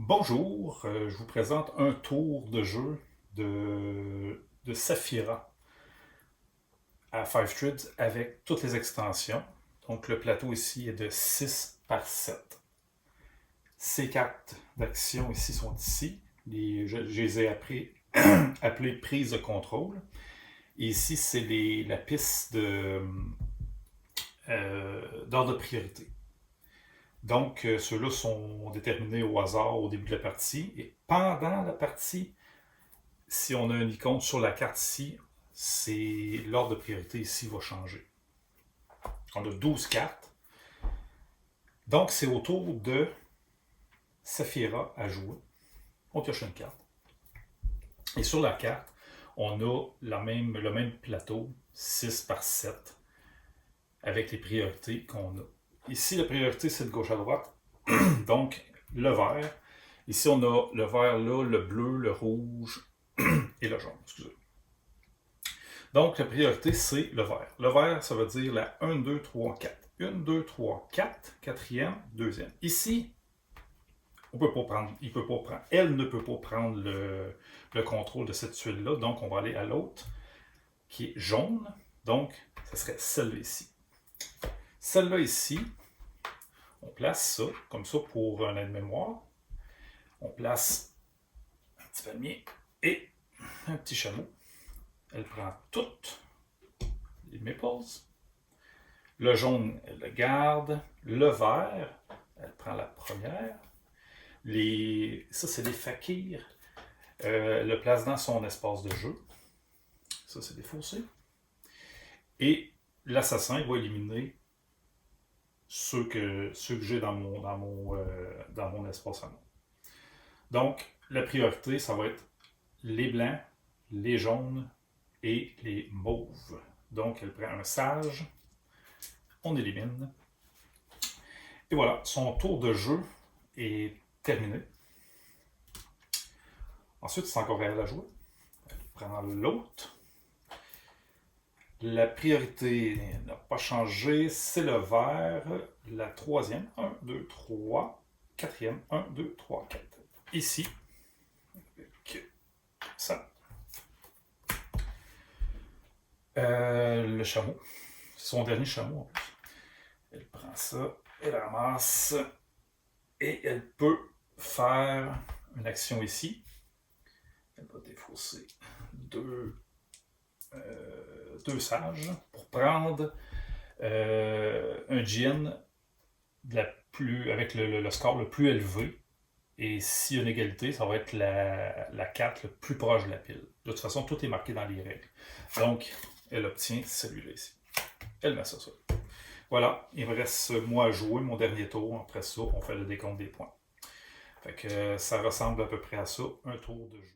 Bonjour, je vous présente un tour de jeu de Saphira à 5 Threads avec toutes les extensions. Donc le plateau ici est de 6 par 7. Ces cartes d'action ici sont ici. Je les ai appelées prise de contrôle. Et ici, c'est la piste d'ordre de priorité. Donc, ceux-là sont déterminés au hasard au début de la partie. Et pendant la partie, si on a une icône sur la carte ici, l'ordre de priorité ici va changer. On a 12 cartes. Donc, c'est au tour de Saphira à jouer. On pioche une carte. Et sur la carte, on a le même plateau, 6 par 7, avec les priorités qu'on a. Ici, la priorité, c'est de gauche à droite. Donc, le vert. Ici, on a le vert là, le bleu, le rouge et le jaune. Excusez. Donc, la priorité, c'est le vert. Le vert, ça veut dire la 1, 2, 3, 4. 1, 2, 3, 4, quatrième, deuxième. Ici, on peut pas prendre, elle ne peut pas prendre le contrôle de cette tuile-là. Donc, on va aller à l'autre, qui est jaune. Donc, ce serait celle-là ici. Celle-là ici, on place ça, comme ça, pour un aide-mémoire. On place un petit palmier et un petit chameau. Elle prend toutes les meeples. Le jaune, elle le garde. Le vert, elle prend la première. Ça, c'est des fakirs. Elle le place dans son espace de jeu. Ça, c'est des fossés. Et l'assassin va éliminer ceux que j'ai dans mon espace à moi. Donc, la priorité, ça va être les blancs, les jaunes et les mauves. Donc, elle prend un sage. On élimine. Et voilà, son tour de jeu est terminé. Ensuite, c'est encore elle à jouer. Elle prend l'autre. La priorité n'a pas changé. C'est le vert. La troisième. 1, 2, 3. Quatrième. 1, 2, 3, 4. Ici. Avec ça. Le chameau. C'est son dernier chameau en plus. Elle prend ça. Elle ramasse. Et elle peut faire une action ici. Elle va défausser deux sages pour prendre un djinn avec le score le plus élevé. Et s'il y a une égalité, ça va être la carte le plus proche de la pile. De toute façon, tout est marqué dans les règles. Donc, elle obtient celui-là ici. Elle met ça. Voilà, il me reste moi à jouer, mon dernier tour. Après ça, on fait le décompte des points. Fait que ça ressemble à peu près à ça, un tour de jeu.